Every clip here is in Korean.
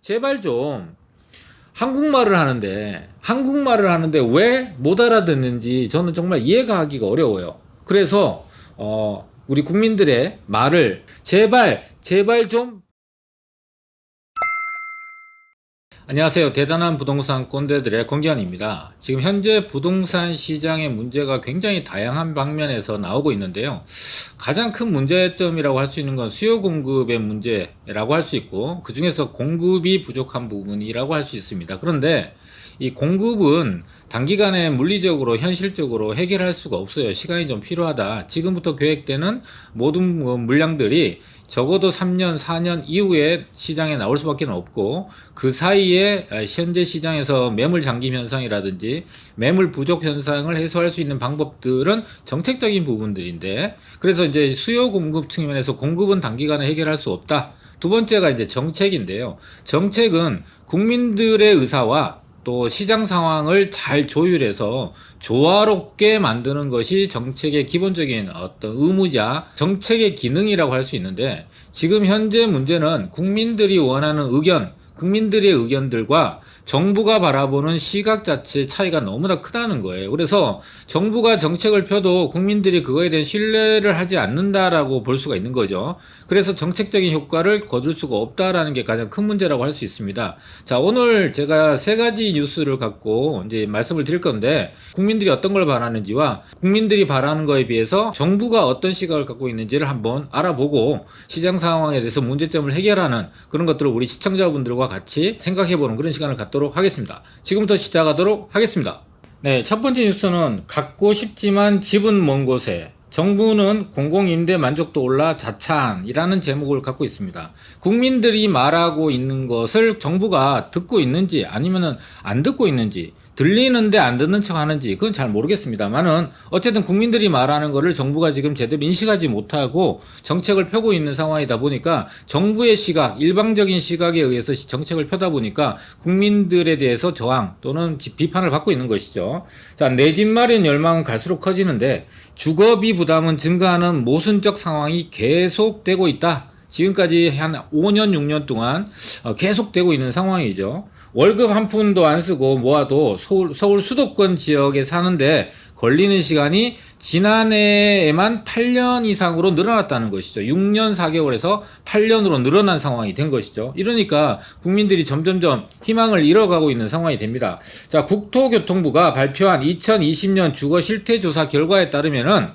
제발 좀 한국말을 하는데 왜 못 알아듣는지 저는 정말 이해가 하기가 어려워요. 그래서 우리 국민들의 말을 제발 좀. 안녕하세요. 대단한 부동산 꼰대들의 권기환입니다. 지금 현재 부동산 시장의 문제가 굉장히 다양한 방면에서 나오고 있는데요. 가장 큰 문제점이라고 할 수 있는 건 수요 공급의 문제라고 할 수 있고, 그 중에서 공급이 부족한 부분이라고 할 수 있습니다. 그런데 이 공급은 단기간에 물리적으로 현실적으로 해결할 수가 없어요. 시간이 좀 필요하다. 지금부터 계획되는 모든 물량들이 적어도 3년, 4년 이후에 시장에 나올 수밖에 없고, 그 사이에 현재 시장에서 매물 잠김 현상이라든지 매물 부족 현상을 해소할 수 있는 방법들은 정책적인 부분들인데, 그래서 이제 수요 공급 측면에서 공급은 단기간에 해결할 수 없다. 두 번째가 이제 정책인데요. 정책은 국민들의 의사와 또 시장 상황을 잘 조율해서 조화롭게 만드는 것이 정책의 기본적인 어떤 의무자, 정책의 기능이라고 할 수 있는데, 지금 현재 문제는 국민들이 원하는 의견, 국민들의 의견들과 정부가 바라보는 시각 자체의 차이가 너무나 크다는 거예요. 그래서 정부가 정책을 펴도 국민들이 그거에 대한 신뢰를 하지 않는다라고 볼 수가 있는 거죠. 그래서 정책적인 효과를 거둘 수가 없다라는 게 가장 큰 문제라고 할 수 있습니다. 자, 오늘 제가 세 가지 뉴스를 갖고 이제 말씀을 드릴 건데, 국민들이 어떤 걸 바라는지와 국민들이 바라는 거에 비해서 정부가 어떤 시각을 갖고 있는지를 한번 알아보고 시장 상황에 대해서 문제점을 해결하는 그런 것들을 우리 시청자분들과 같이 생각해보는 그런 시간을 갖도록 하겠습니다. 지금부터 시작하도록 하겠습니다. 네, 첫 번째 뉴스는 갖고 싶지만 집은 먼 곳에 정부는 공공임대 만족도 올라 자찬이라는 제목을 갖고 있습니다. 국민들이 말하고 있는 것을 정부가 듣고 있는지 아니면은 안 듣고 있는지, 들리는데 안 듣는 척 하는지 그건 잘 모르겠습니다만은, 어쨌든 국민들이 말하는 거를 정부가 지금 제대로 인식하지 못하고 정책을 펴고 있는 상황이다 보니까, 정부의 시각, 일방적인 시각에 의해서 정책을 펴다 보니까 국민들에 대해서 저항 또는 비판을 받고 있는 것이죠. 자, 내 집 마련 열망은 갈수록 커지는데 주거비 부담은 증가하는 모순적 상황이 계속되고 있다. 지금까지 한 5년, 6년 동안 계속되고 있는 상황이죠. 월급 한 푼도 안 쓰고 모아도 서울 수도권 지역에 사는데 걸리는 시간이 지난해에만 8년 이상으로 늘어났다는 것이죠. 6년 4개월에서 8년으로 늘어난 상황이 된 것이죠. 이러니까 국민들이 점점점 희망을 잃어가고 있는 상황이 됩니다. 자, 국토교통부가 발표한 2020년 주거 실태 조사 결과에 따르면은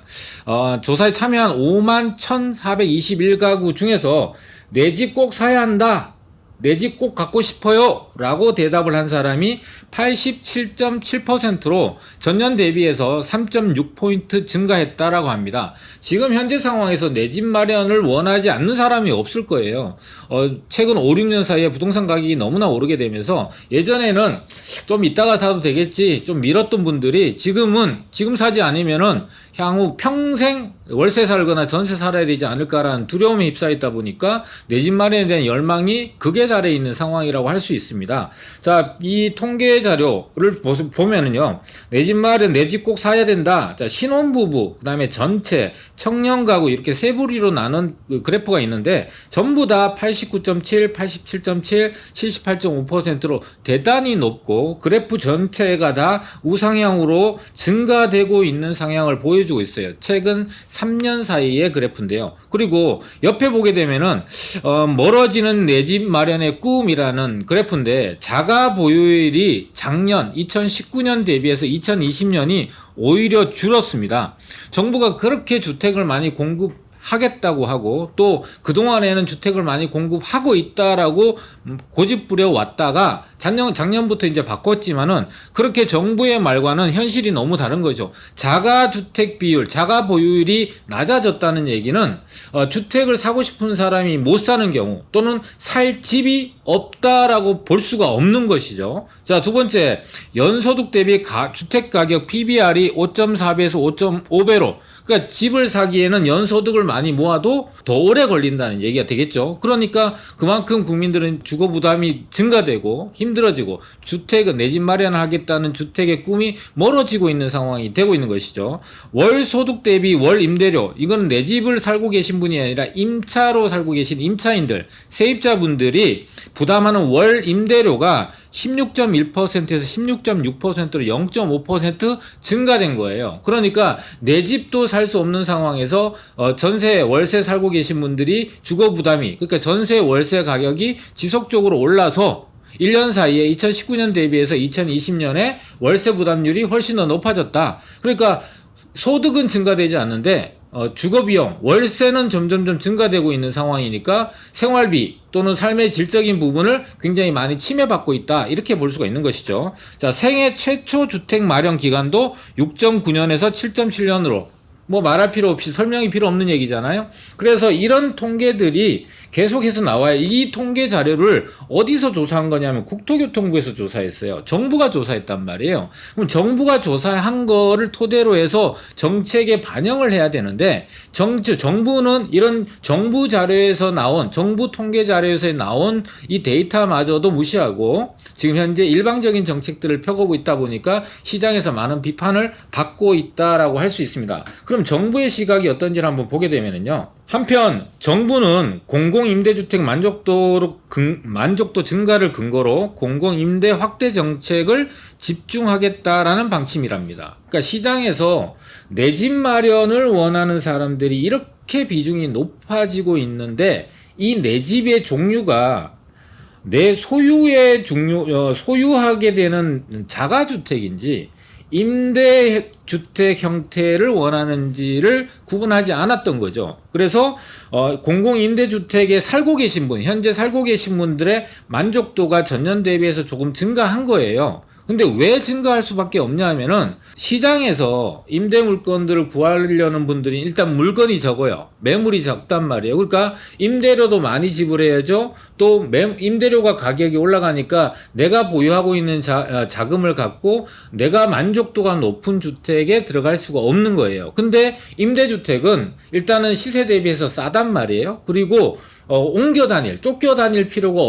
조사에 참여한 51,421가구 중에서 내 집 꼭 사야 한다, 내 집 꼭 갖고 싶어요 라고 대답을 한 사람이 87.7%로 전년 대비해서 3.6포인트 증가했다라고 합니다. 지금 현재 상황에서 내 집 마련을 원하지 않는 사람이 없을 거예요. 최근 5, 6년 사이에 부동산 가격이 너무나 오르게 되면서, 예전에는 좀 이따가 사도 되겠지 좀 미뤘던 분들이 지금 사지 않으면은 향후 평생 월세 살거나 전세 살아야 되지 않을까라는 두려움에 휩싸였다 보니까 내 집 마련에 대한 열망이 극에 달해 있는 상황이라고 할 수 있습니다. 자, 이 통계 자료를 보면은요, 내 집 마련, 내 집 꼭 사야 된다. 자, 신혼부부, 그 다음에 전체, 청년 가구 이렇게 세 부리로 나눈 그래프가 있는데, 전부 다 89.7, 87.7, 78.5%로 대단히 높고, 그래프 전체가 다 우상향으로 증가되고 있는 상향을 보여주고 있어요. 최근 3년 사이의 그래프인데요. 그리고 옆에 보게 되면은 멀어지는 내 집 마련의 꿈이라는 그래프인데, 자가 보유율이 작년 2019년 대비해서 2020년이 오히려 줄었습니다. 정부가 그렇게 주택을 많이 공급하겠다고 하고, 또 그동안에는 주택을 많이 공급하고 있다라고 고집부려 왔다가 작년부터 이제 바꿨지만은, 그렇게 정부의 말과는 현실이 너무 다른 거죠. 자가주택 비율, 자가 보유율이 낮아졌다는 얘기는 주택을 사고 싶은 사람이 못 사는 경우, 또는 살 집이 없다라고 볼 수가 없는 것이죠. 자, 두 번째, 연소득 대비 주택가격 PBR이 5.4배에서 5.5배로, 그러니까 집을 사기에는 연소득을 많이 모아도 더 오래 걸린다는 얘기가 되겠죠. 그러니까 그만큼 국민들은 주거 부담이 증가되고 힘들어지고 주택은 내 집 마련하겠다는 주택의 꿈이 멀어지고 있는 상황이 되고 있는 것이죠. 월 소득 대비 월 임대료, 이건 내 집을 살고 계신 분이 아니라 임차로 살고 계신 임차인들, 세입자분들이 부담하는 월 임대료가 16.1%에서 16.6%로 0.5% 증가된 거예요. 그러니까 내 집도 살 수 없는 상황에서 전세, 월세 살고 계신 분들이 주거 부담이, 그러니까 전세, 월세 가격이 지속적으로 올라서 1년 사이에 2019년 대비해서 2020년에 월세 부담률이 훨씬 더 높아졌다. 그러니까 소득은 증가되지 않는데 주거비용, 월세는 점점점 증가되고 있는 상황이니까 생활비 또는 삶의 질적인 부분을 굉장히 많이 침해받고 있다, 이렇게 볼 수가 있는 것이죠. 자, 생애 최초 주택 마련 기간도 6.9년에서 7.7년으로, 뭐 말할 필요 없이 설명이 필요 없는 얘기잖아요. 그래서 이런 통계들이 계속해서 나와요. 이 통계 자료를 어디서 조사한 거냐면 국토교통부에서 조사했어요. 정부가 조사했단 말이에요. 그럼 정부가 조사한 거를 토대로 해서 정책에 반영을 해야 되는데, 정부는 이런 정부 자료에서 나온, 정부 통계 자료에서 나온 이 데이터마저도 무시하고 지금 현재 일방적인 정책들을 펴고 있다 보니까 시장에서 많은 비판을 받고 있다라고 할 수 있습니다. 그럼 정부의 시각이 어떤지를 한번 보게 되면은요. 한편 정부는 공공임대주택 만족도 증가를 근거로 공공임대 확대 정책을 집중하겠다라는 방침이랍니다. 그러니까 시장에서 내 집 마련을 원하는 사람들이 이렇게 비중이 높아지고 있는데, 이 내 집의 종류가 내 소유의 소유하게 되는 자가주택인지 임대주택 형태를 원하는지를 구분하지 않았던 거죠. 그래서 공공임대주택에 살고 계신 분, 현재 살고 계신 분들의 만족도가 전년 대비해서 조금 증가한 거예요. 근데 왜 증가할 수밖에 없냐 하면은 시장에서 임대 물건들을 구하려는 분들이 일단 물건이 적어요. 매물이 적단 말이에요. 그러니까 임대료도 많이 지불해야죠. 또 임대료가 가격이 올라가니까 내가 보유하고 있는 자금을 갖고 내가 만족도가 높은 주택에 들어갈 수가 없는 거예요. 근데 임대주택은 일단은 시세 대비해서 싸단 말이에요. 그리고 쫓겨 다닐 필요가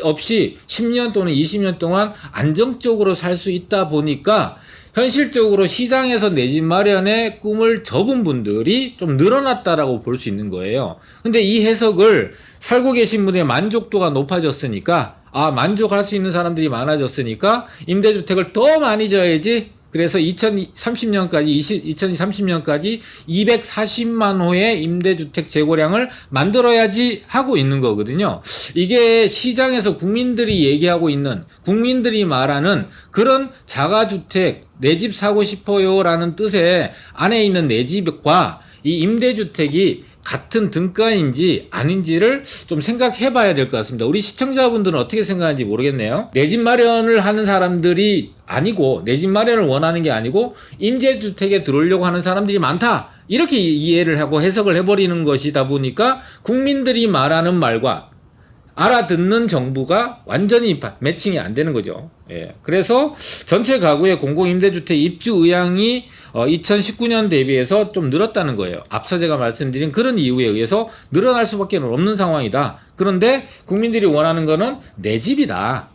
없이 10년 또는 20년 동안 안정적으로 살 수 있다 보니까 현실적으로 시장에서 내 집 마련의 꿈을 접은 분들이 좀 늘어났다라고 볼 수 있는 거예요. 근데 이 해석을 살고 계신 분의 만족도가 높아졌으니까, 만족할 수 있는 사람들이 많아졌으니까 임대주택을 더 많이 져야지, 그래서 2030년까지 240만 호의 임대주택 재고량을 만들어야지 하고 있는 거거든요. 이게 시장에서 국민들이 말하는 그런 자가주택, 내 집 사고 싶어요 라는 뜻의 안에 있는 내 집과 이 임대주택이 같은 등가인지 아닌지를 좀 생각해 봐야 될 것 같습니다. 우리 시청자분들은 어떻게 생각하는지 모르겠네요. 내 집 마련을 하는 사람들이 아니고, 내 집 마련을 원하는 게 아니고 임대주택에 들어오려고 하는 사람들이 많다, 이렇게 이해를 하고 해석을 해버리는 것이다 보니까 국민들이 말하는 말과 알아듣는 정부가 완전히 매칭이 안 되는 거죠. 그래서 전체 가구의 공공임대주택 입주 의향이 2019년 대비해서 좀 늘었다는 거예요. 앞서 제가 말씀드린 그런 이유에 의해서 늘어날 수밖에 없는 상황이다. 그런데 국민들이 원하는 거는 내 집이다.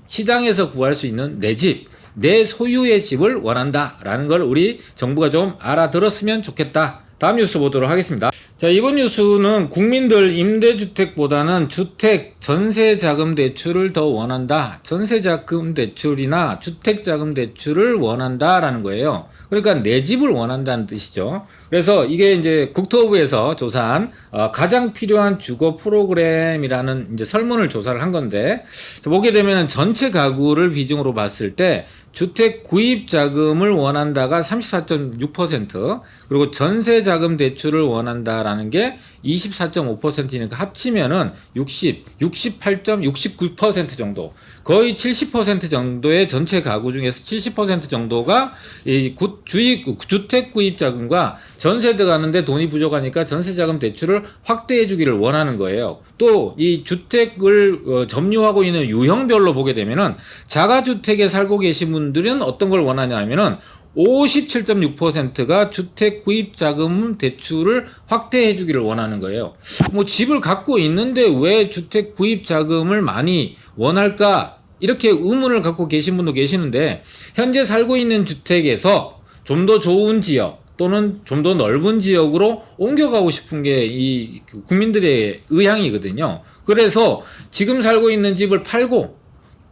시장에서 구할 수 있는 내 집, 내 소유의 집을 원한다라는 걸 우리 정부가 좀 알아들었으면 좋겠다. 다음 뉴스 보도록 하겠습니다. 자, 이번 뉴스는 국민들 임대주택보다는 주택 전세자금 대출을 더 원한다. 전세자금 대출이나 주택자금 대출을 원한다라는 거예요. 그러니까 내 집을 원한다는 뜻이죠. 그래서 이게 이제 국토부에서 조사한 가장 필요한 주거 프로그램이라는 이제 설문을 조사를 한 건데, 보게 되면 전체 가구를 비중으로 봤을 때 주택 구입 자금을 원한다가 34.6%, 그리고 전세 자금 대출을 원한다라는 게 24.5%니까 합치면은 68.69% 정도, 거의 70% 정도의 전체 가구 중에서 70% 정도가 이 주택 구입 자금과 전세 들어가는데 돈이 부족하니까 전세 자금 대출을 확대해 주기를 원하는 거예요. 또 이 주택을 점유하고 있는 유형별로 보게 되면은 자가주택에 살고 계신 분들은 어떤 걸 원하냐 하면은 57.6%가 주택 구입 자금 대출을 확대해 주기를 원하는 거예요. 뭐 집을 갖고 있는데 왜 주택 구입 자금을 많이 원할까? 이렇게 의문을 갖고 계신 분도 계시는데, 현재 살고 있는 주택에서 좀 더 좋은 지역 또는 좀 더 넓은 지역으로 옮겨가고 싶은 게 이 국민들의 의향이거든요. 그래서 지금 살고 있는 집을 팔고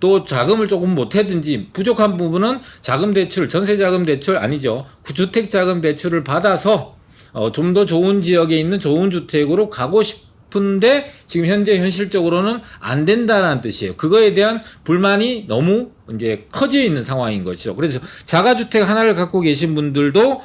또 자금을 조금 못했든지 부족한 부분은 자금 대출, 전세 자금 대출 아니죠. 주택 자금 대출을 받아서 좀 더 좋은 지역에 있는 좋은 주택으로 가고 싶은데 지금 현재 현실적으로는 안 된다는 뜻이에요. 그거에 대한 불만이 너무 이제 커져 있는 상황인 것이죠. 그래서 자가주택 하나를 갖고 계신 분들도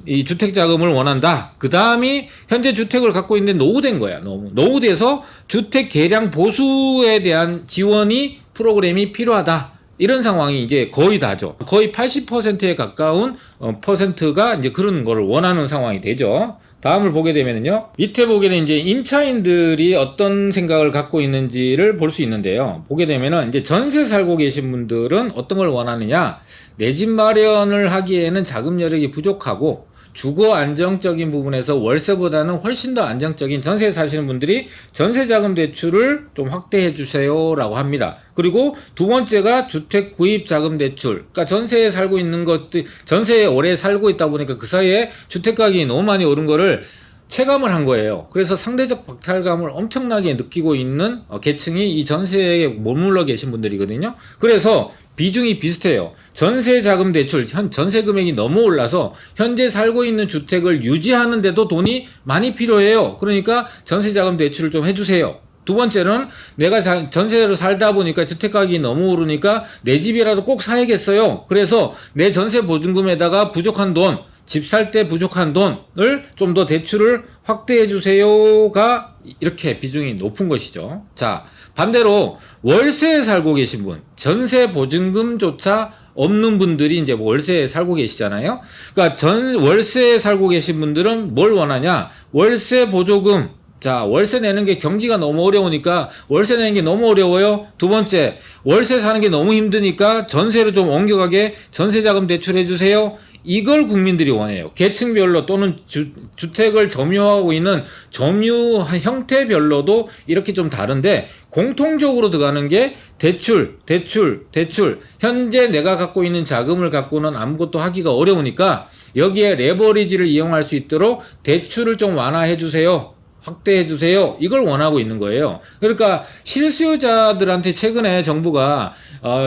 이 주택 자금을 원한다. 그 다음이 현재 주택을 갖고 있는데 노후된 거야. 노후돼서 주택 개량 보수에 대한 지원이 프로그램이 필요하다. 이런 상황이 이제 거의 다죠. 거의 80%에 가까운 퍼센트가 이제 그런 걸 원하는 상황이 되죠. 다음을 보게 되면요. 밑에 보게 되면 이제 임차인들이 어떤 생각을 갖고 있는지를 볼 수 있는데요. 보게 되면은 이제 전세 살고 계신 분들은 어떤 걸 원하느냐. 내 집 마련을 하기에는 자금 여력이 부족하고 주거 안정적인 부분에서 월세보다는 훨씬 더 안정적인 전세에 사시는 분들이 전세자금 대출을 좀 확대해 주세요라고 합니다. 그리고 두 번째가 주택 구입 자금 대출. 그러니까 전세에 살고 있는 것들, 전세에 오래 살고 있다 보니까 그 사이에 주택 가격이 너무 많이 오른 거를 체감을 한 거예요. 그래서 상대적 박탈감을 엄청나게 느끼고 있는 계층이 이 전세에 머물러 계신 분들이거든요. 그래서 비중이 비슷해요. 전세 자금 대출, 전세 금액이 너무 올라서 현재 살고 있는 주택을 유지하는데도 돈이 많이 필요해요. 그러니까 전세 자금 대출을 좀 해주세요. 두 번째는 내가 전세로 살다 보니까 주택 가격이 너무 오르니까 내 집이라도 꼭 사야겠어요. 그래서 내 전세 보증금에다가 부족한 돈, 집 살 때 부족한 돈을 좀 더 대출을 확대해 주세요가 이렇게 비중이 높은 것이죠. 자, 반대로 월세에 살고 계신 분, 전세 보증금조차 없는 분들이 이제 월세에 살고 계시잖아요. 그러니까 월세에 살고 계신 분들은 뭘 원하냐? 월세 보조금. 자, 월세 내는 게 경기가 너무 어려우니까 월세 내는 게 너무 어려워요. 두 번째, 월세 사는 게 너무 힘드니까 전세로 좀 옮겨가게 전세 자금 대출해 주세요. 이걸 국민들이 원해요. 계층별로 또는 주택을 점유하고 있는 점유 형태별로도 이렇게 좀 다른데 공통적으로 들어가는 게 대출. 현재 내가 갖고 있는 자금을 갖고는 아무것도 하기가 어려우니까 여기에 레버리지를 이용할 수 있도록 대출을 좀 완화해 주세요. 확대해 주세요. 이걸 원하고 있는 거예요. 그러니까 실수요자들한테 최근에 정부가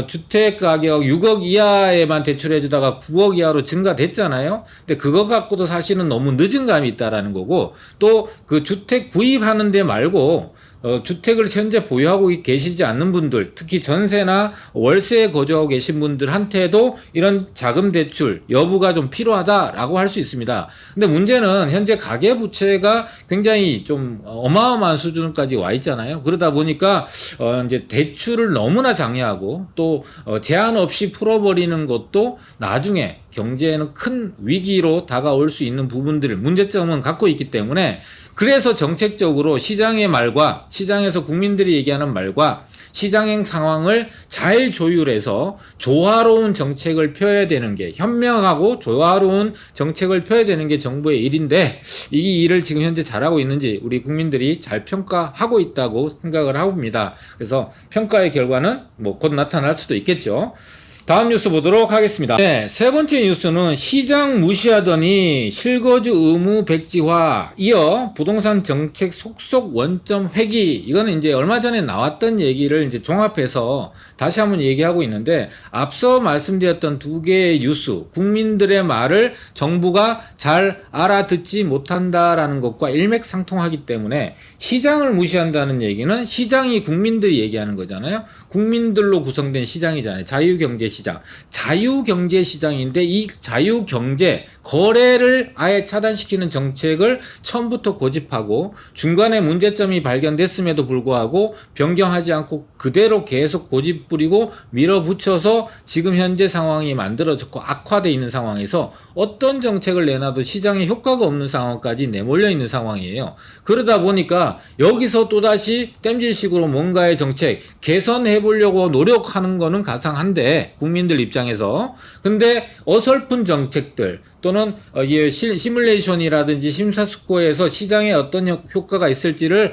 주택 가격 6억 이하에만 대출해 주다가 9억 이하로 증가됐잖아요. 근데 그거 갖고도 사실은 너무 늦은 감이 있다라는 거고, 또 그 주택 구입하는 데 말고 주택을 현재 보유하고 계시지 않는 분들, 특히 전세나 월세에 거주하고 계신 분들한테도 이런 자금 대출 여부가 좀 필요하다라고 할 수 있습니다. 근데 문제는 현재 가계부채가 굉장히 좀 어마어마한 수준까지 와 있잖아요. 그러다 보니까 이제 대출을 너무나 장려하고 또 제한 없이 풀어버리는 것도 나중에 경제에는 큰 위기로 다가올 수 있는 부분들, 문제점은 갖고 있기 때문에, 그래서 정책적으로 시장의 말과 시장에서 국민들이 얘기하는 말과 시장의 상황을 잘 조율해서 조화로운 정책을 펴야 되는 게, 현명하고 조화로운 정책을 펴야 되는 게 정부의 일인데, 이 일을 지금 현재 잘하고 있는지 우리 국민들이 잘 평가하고 있다고 생각을 합니다. 그래서 평가의 결과는 뭐 곧 나타날 수도 있겠죠. 다음 뉴스 보도록 하겠습니다. 네, 세 번째 뉴스는 시장 무시하더니 실거주 의무 백지화, 이어 부동산 정책 속속 원점 회귀. 이거는 이제 얼마 전에 나왔던 얘기를 이제 종합해서 다시 한번 얘기하고 있는데, 앞서 말씀드렸던 두 개의 뉴스, 국민들의 말을 정부가 잘 알아듣지 못한다라는 것과 일맥상통하기 때문에 시장을 무시한다는 얘기는 시장이 국민들이 얘기하는 거잖아요. 국민들로 구성된 시장이잖아요. 자유경제시장. 자유경제시장인데 이 자유경제, 거래를 아예 차단시키는 정책을 처음부터 고집하고 중간에 문제점이 발견됐음에도 불구하고 변경하지 않고 그대로 계속 고집 부리고 밀어붙여서 지금 현재 상황이 만들어졌고 악화되어 있는 상황에서 어떤 정책을 내놔도 시장에 효과가 없는 상황까지 내몰려 있는 상황이에요. 그러다 보니까 여기서 또다시 땜질식으로 뭔가의 정책 개선해 보려고 노력하는 거는 가상한데, 국민들 입장에서. 근데 어설픈 정책들 또는 시뮬레이션이라든지 심사숙고해서 시장에 어떤 효과가 있을지를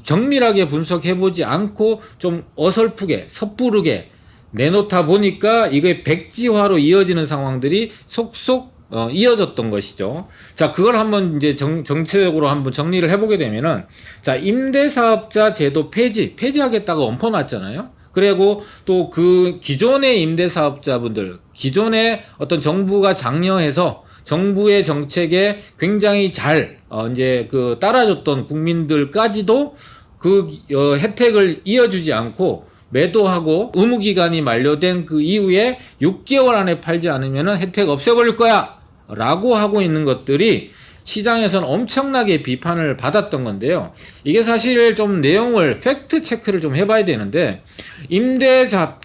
정밀하게 분석해보지 않고 좀 어설프게 섣부르게 내놓다 보니까 이게 백지화로 이어지는 상황들이 속속 이어졌던 것이죠. 자, 그걸 한번 이제 정책적으로 한번 정리를 해보게 되면은, 자, 임대사업자 제도 폐지하겠다고 엎어놨잖아요. 그리고 또 그 기존의 임대사업자분들, 기존에 어떤 정부가 장려해서 정부의 정책에 굉장히 잘 이제 그 따라줬던 국민들까지도 그 혜택을 이어주지 않고 매도하고 의무기간이 만료된 그 이후에 6개월 안에 팔지 않으면 혜택 없애버릴 거야 라고 하고 있는 것들이 시장에서는 엄청나게 비판을 받았던 건데요. 이게 사실 좀 내용을 팩트 체크를 좀 해봐야 되는데,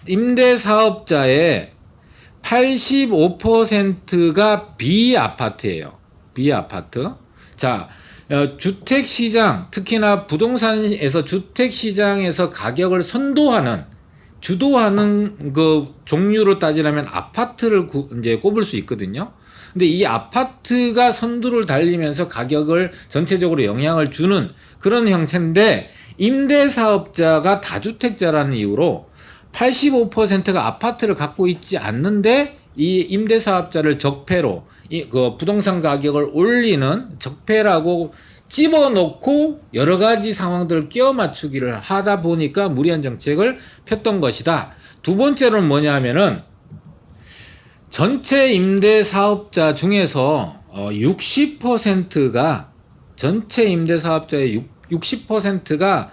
임대사업자의 85%가 비아파트예요. 비아파트. 자, 주택시장, 특히나 부동산에서 주택시장에서 가격을 주도하는 그 종류로 따지려면 아파트를 이제 꼽을 수 있거든요. 근데 이 아파트가 선두를 달리면서 가격을 전체적으로 영향을 주는 그런 형태인데, 임대사업자가 다주택자라는 이유로 85%가 아파트를 갖고 있지 않는데 이 임대사업자를 적폐로 그 부동산 가격을 올리는 적폐라고 집어넣고 여러 가지 상황들을 끼워 맞추기를 하다 보니까 무리한 정책을 폈던 것이다. 두 번째로는 뭐냐면은 전체 임대사업자 중에서 60%가 전체 임대사업자의 60%가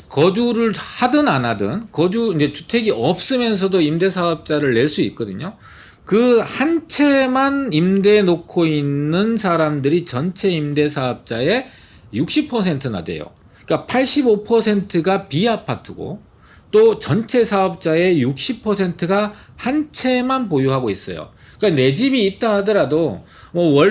거주를 하든 안 하든 이제 주택이 없으면서도 임대사업자를 낼 수 있거든요. 그 한 채만 임대 놓고 있는 사람들이 전체 임대사업자의 60%나 돼요. 그러니까 85%가 비아파트고 또 전체 사업자의 60%가 한 채만 보유하고 있어요. 그러니까 내 집이 있다 하더라도 뭐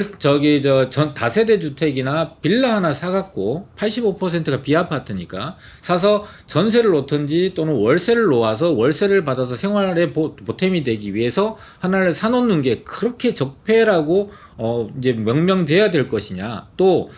다세대 주택이나 빌라 하나 사갖고 85%가 비아파트니까 사서 전세를 놓든지 또는 월세를 놓아서 월세를 받아서 생활에 보탬이 되기 위해서 하나를 사놓는 게 그렇게 적폐라고 이제 명명돼야 될 것이냐. 또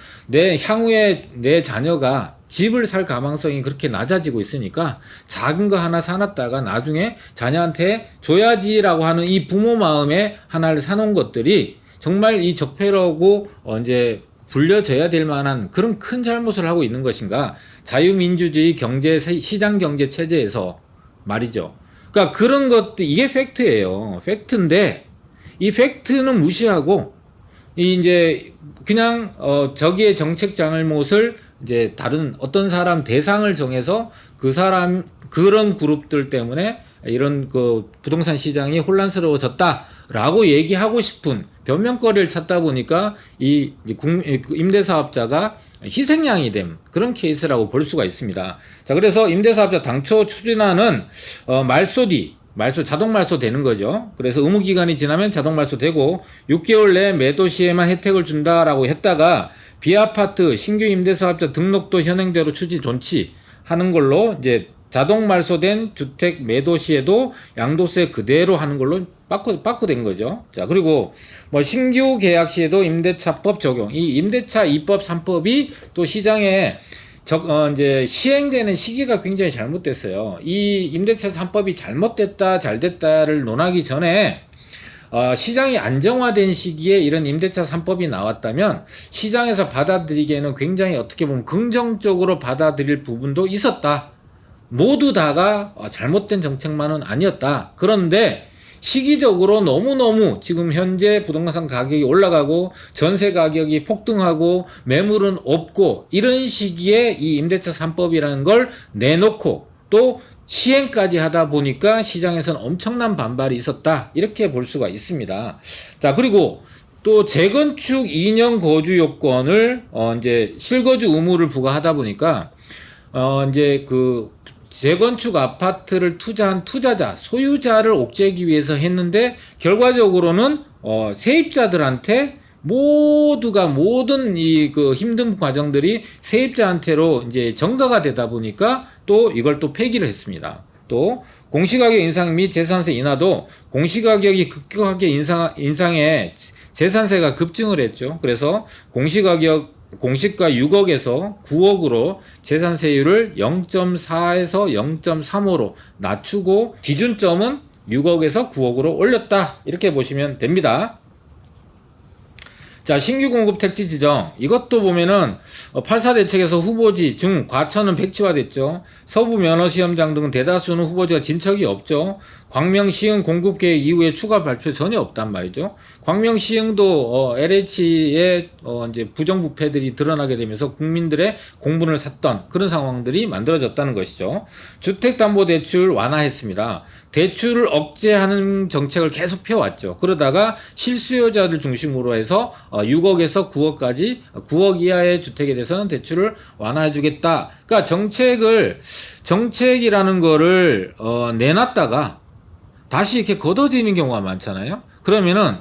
향후에 내 자녀가 집을 살 가망성이 그렇게 낮아지고 있으니까 작은 거 하나 사놨다가 나중에 자녀한테 줘야지라고 하는 이 부모 마음에 하나를 사놓은 것들이 정말 이 적폐라고 이제 불려져야 될 만한 그런 큰 잘못을 하고 있는 것인가? 자유민주주의 시장 경제 체제에서 말이죠. 그러니까 그런 것도 이게 팩트예요. 팩트인데 이 팩트는 무시하고 이제 그냥 저기의 정책 잘못을 이제 다른 어떤 사람 대상을 정해서 그런 그룹들 때문에 이런 그 부동산 시장이 혼란스러워졌다라고 얘기하고 싶은 변명거리를 찾다 보니까 이 임대사업자가 희생양이 된 그런 케이스라고 볼 수가 있습니다. 자, 그래서 임대사업자 당초 추진하는 자동 말소 되는 거죠. 그래서 의무기간이 지나면 자동 말소 되고 6개월 내 매도 시에만 혜택을 준다라고 했다가 비아파트 신규 임대사업자 등록도 현행대로 추진 존치 하는 걸로 이제 자동 말소된 주택 매도 시에도 양도세 그대로 하는 걸로 바꾸된 거죠. 자, 그리고 뭐 신규 계약 시에도 임대차법 적용. 이 임대차 2법 3법이 또 시장에 이제 시행되는 시기가 굉장히 잘못됐어요. 이 임대차 3법이 잘못됐다, 잘됐다를 논하기 전에 시장이 안정화된 시기에 이런 임대차 3법이 나왔다면 시장에서 받아들이기에는 굉장히 어떻게 보면 긍정적으로 받아들일 부분도 있었다. 모두 다가 잘못된 정책만은 아니었다. 그런데 시기적으로 너무너무 지금 현재 부동산 가격이 올라가고 전세 가격이 폭등하고 매물은 없고 이런 시기에 이 임대차 3법이라는 걸 내놓고 또 시행까지 하다 보니까 시장에서는 엄청난 반발이 있었다. 이렇게 볼 수가 있습니다. 자, 그리고 또 재건축 2년 거주 요건을 이제 실거주 의무를 부과하다 보니까 이제 그 재건축 아파트를 투자한 투자자, 소유자를 옥죄기 위해서 했는데 결과적으로는 세입자들한테 모든 이 그 힘든 과정들이 세입자한테로 이제 전가가 되다 보니까 또 이걸 또 폐기를 했습니다. 또 공시가격 인상 및 재산세 인하도 공시가격이 급격하게 인상해 재산세가 급증을 했죠. 그래서 공시가격 공시가 6억에서 9억으로 재산세율을 0.4에서 0.35로 낮추고 기준점은 6억에서 9억으로 올렸다. 이렇게 보시면 됩니다. 자, 신규 공급 택지 지정. 이것도 보면은 8.4 대책에서 후보지, 중, 과천은 백지화됐죠. 서부 면허시험장 등 대다수는 후보지가 진척이 없죠. 광명 시흥 공급 계획 이후에 추가 발표 전혀 없단 말이죠. 광명 시흥도 LH의 이제 부정부패들이 드러나게 되면서 국민들의 공분을 샀던 그런 상황들이 만들어졌다는 것이죠. 주택담보대출 완화했습니다. 대출을 억제하는 정책을 계속 펴왔죠. 그러다가 실수요자들 중심으로 해서 6억에서 9억까지 9억 이하의 주택에 대해서는 대출을 완화해주겠다. 그러니까 정책이라는 거를 내놨다가 다시 이렇게 걷어들이는 경우가 많잖아요. 그러면은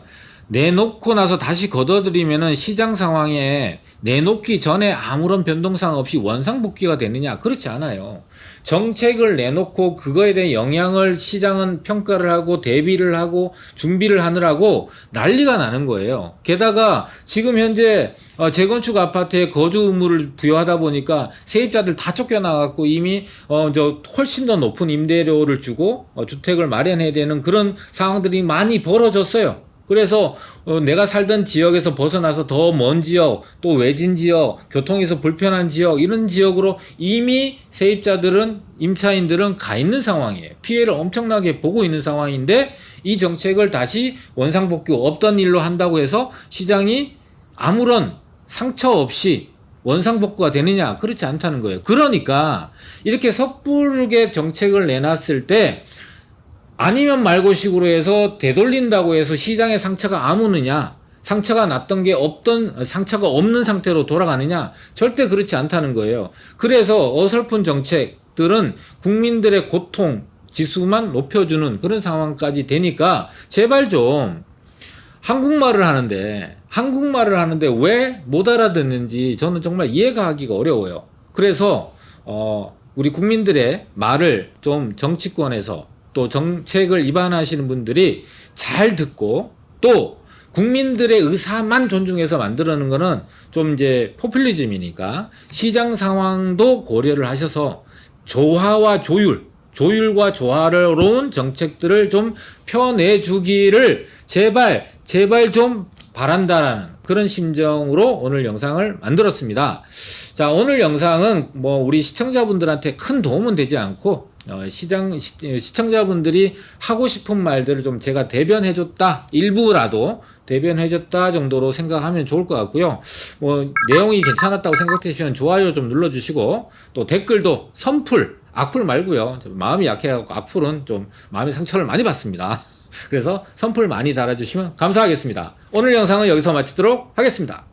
내놓고 나서 다시 걷어들이면은 시장 상황에 내놓기 전에 아무런 변동사항 없이 원상복귀가 되느냐? 그렇지 않아요. 정책을 내놓고 그거에 대한 영향을 시장은 평가를 하고 대비를 하고 준비를 하느라고 난리가 나는 거예요. 게다가 지금 현재 재건축 아파트에 거주 의무를 부여하다 보니까 세입자들 다 쫓겨나갖고 이미 훨씬 더 높은 임대료를 주고 주택을 마련해야 되는 그런 상황들이 많이 벌어졌어요. 그래서 내가 살던 지역에서 벗어나서 더 먼 지역, 또 외진 지역, 교통에서 불편한 지역, 이런 지역으로 이미 세입자들은, 임차인들은 가 있는 상황이에요. 피해를 엄청나게 보고 있는 상황인데 이 정책을 다시 원상복귀 없던 일로 한다고 해서 시장이 아무런 상처 없이 원상복구가 되느냐? 그렇지 않다는 거예요. 그러니까 이렇게 섣부르게 정책을 내놨을 때 아니면 말고 식으로 해서 되돌린다고 해서 시장에 상처가 아무느냐, 상처가 났던 게 상처가 없는 상태로 돌아가느냐, 절대 그렇지 않다는 거예요. 그래서 어설픈 정책들은 국민들의 고통 지수만 높여주는 그런 상황까지 되니까 제발 좀 한국말을 하는데 왜 못 알아듣는지 저는 정말 이해가 하기가 어려워요. 그래서 우리 국민들의 말을 좀 정치권에서 또 정책을 입안하시는 분들이 잘 듣고 또 국민들의 의사만 존중해서 만들어내는 거는 좀 이제 포퓰리즘이니까 시장 상황도 고려를 하셔서 조화와 조율과 조화로운 정책들을 좀 펴내주기를 제발 좀 바란다라는 그런 심정으로 오늘 영상을 만들었습니다. 자, 오늘 영상은 우리 시청자분들한테 큰 도움은 되지 않고 시청자분들이 하고 싶은 말들을 좀 제가 대변해줬다, 일부라도 대변해줬다 정도로 생각하면 좋을 것 같고요. 내용이 괜찮았다고 생각되시면 좋아요 좀 눌러주시고, 또 댓글도 악플 말고요. 마음이 약해갖고 악플은 좀 마음의 상처를 많이 받습니다. 그래서 선플 많이 달아주시면 감사하겠습니다. 오늘 영상은 여기서 마치도록 하겠습니다.